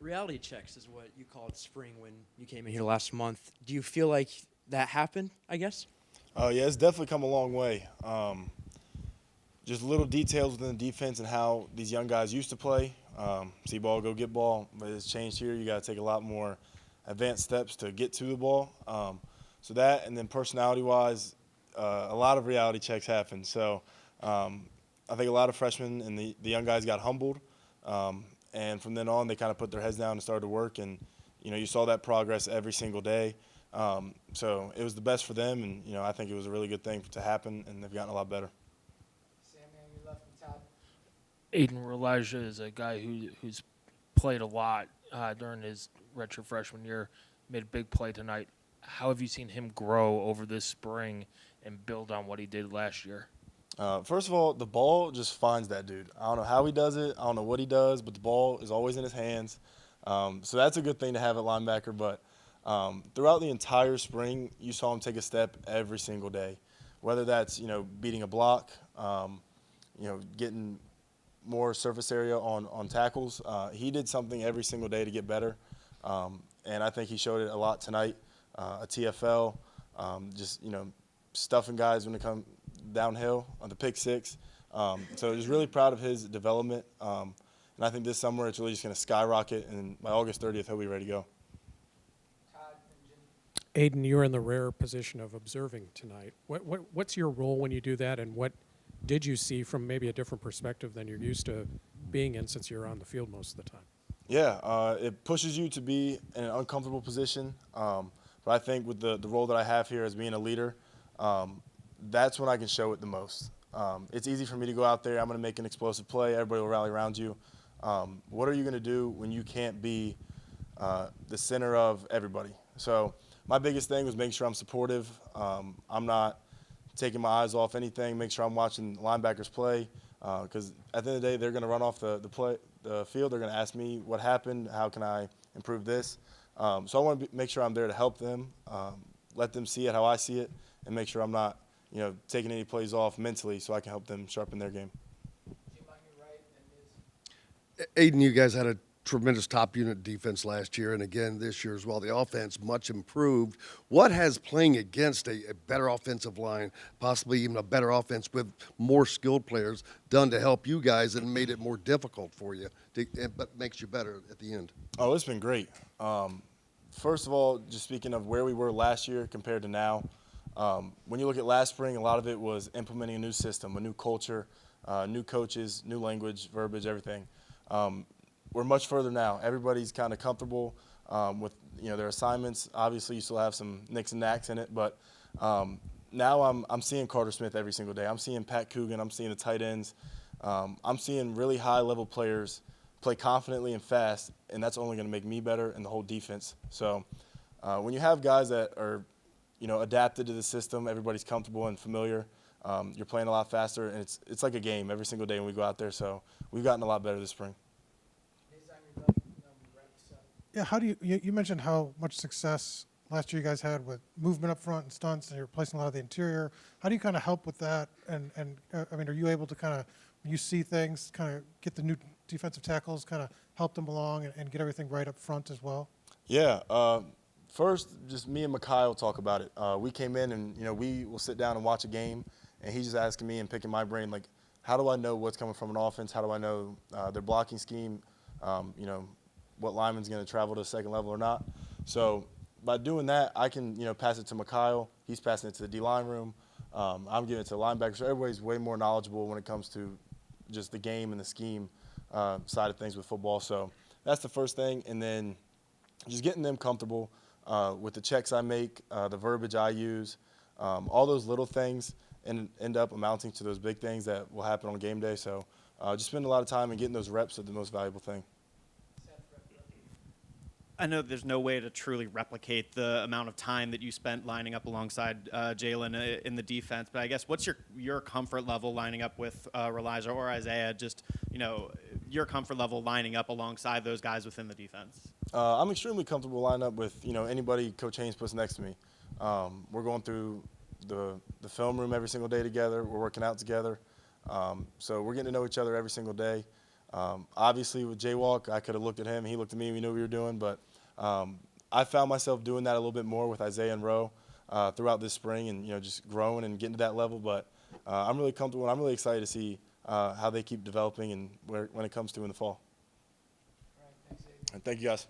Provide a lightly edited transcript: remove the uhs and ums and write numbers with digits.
Reality checks is what you called spring when you came in here last month. Do you feel like that happened, I guess? Yeah, it's definitely come a long way. Just little details within the defense and how these young guys used to play. See ball, go get ball. But it's changed here. You got to take a lot more advanced steps to get to the ball. So that, and then personality-wise, a lot of reality checks happen. So I think a lot of freshmen and the young guys got humbled. And from then on, they kind of put their heads down and started to work. And, you saw that progress every single day. So it was the best for them. And, I think it was a really good thing to happen, and they've gotten a lot better. Aiden Elijah is a guy who's played a lot during his redshirt freshman year, made a big play tonight. How have you seen him grow over this spring and build on what he did last year? First of all, the ball just finds that dude. I don't know how he does it. I don't know what he does, but the ball is always in his hands. So that's a good thing to have at linebacker. But throughout the entire spring, you saw him take a step every single day, whether that's, beating a block, getting more surface area on tackles. He did something every single day to get better, and I think he showed it a lot tonight. A TFL, just stuffing guys when it comes downhill on the pick six. So just really proud of his development, and I think this summer it's really just going to skyrocket, and by August 30th he'll be ready to go. Aiden, you're in the rare position of observing tonight. What's your role when you do that, and what did you see from maybe a different perspective than you're used to being in since you're on the field most of the time? Yeah, it pushes you to be in an uncomfortable position, but I think with the role that I have here as being a leader, that's when I can show it the most. It's easy for me to go out there, I'm going to make an explosive play, everybody will rally around you. What are you going to do when you can't be the center of everybody? So my biggest thing was making sure I'm supportive. I'm not taking my eyes off anything, make sure I'm watching linebackers play, because at the end of the day, they're going to run off the field. They're going to ask me what happened, how can I improve this. So I want to make sure I'm there to help them, let them see it how I see it, and make sure I'm not, taking any plays off mentally so I can help them sharpen their game. Aiden, you guys had a tremendous top unit defense last year and again this year as well. The offense much improved. What has playing against a better offensive line, possibly even a better offense with more skilled players, done to help you guys and made it more difficult for you, but makes you better at the end? Oh, it's been great. First of all, just speaking of where we were last year compared to now, when you look at last spring, a lot of it was implementing a new system, a new culture, new coaches, new language, verbiage, everything. We're much further now. Everybody's kind of comfortable with their assignments. Obviously, you still have some nicks and knacks in it, but now I'm seeing Carter Smith every single day. I'm seeing Pat Coogan. I'm seeing the tight ends. I'm seeing really high-level players play confidently and fast, and that's only going to make me better and the whole defense. So when you have guys that are adapted to the system, everybody's comfortable and familiar, you're playing a lot faster, and it's like a game every single day when we go out there. So we've gotten a lot better this spring. Yeah, how do you mentioned how much success last year you guys had with movement up front and stunts, and you're replacing a lot of the interior. How do you kind of help with that? And I mean, are you able to kind of, when you see things, kind of get the new defensive tackles, kind of help them along and get everything right up front as well? Yeah. First, just me and Mikhail talk about it. We came in and, we will sit down and watch a game, and he's just asking me and picking my brain, like, how do I know what's coming from an offense? How do I know their blocking scheme, what lineman's going to travel to the second level or not? So by doing that, I can, pass it to Mikhail. He's passing it to the D-line room. I'm giving it to the linebackers. So everybody's way more knowledgeable when it comes to just the game and the scheme side of things with football. So that's the first thing. And then just getting them comfortable with the checks I make, the verbiage I use, all those little things and end up amounting to those big things that will happen on game day. So just spend a lot of time and getting those reps are the most valuable thing. I know there's no way to truly replicate the amount of time that you spent lining up alongside Jalen in the defense, but I guess what's your comfort level lining up with Elijah or Isaiah, just, your comfort level lining up alongside those guys within the defense? I'm extremely comfortable lining up with, anybody Coach Haynes puts next to me. We're going through the film room every single day together. We're working out together. So we're getting to know each other every single day. Obviously, with Jaywalk, I could have looked at him. He looked at me. We knew what we were doing. But I found myself doing that a little bit more with Isaiah and Rowe throughout this spring, and just growing and getting to that level. But I'm really comfortable, and I'm really excited to see how they keep developing and when it comes to in the fall. All right, thank you, guys.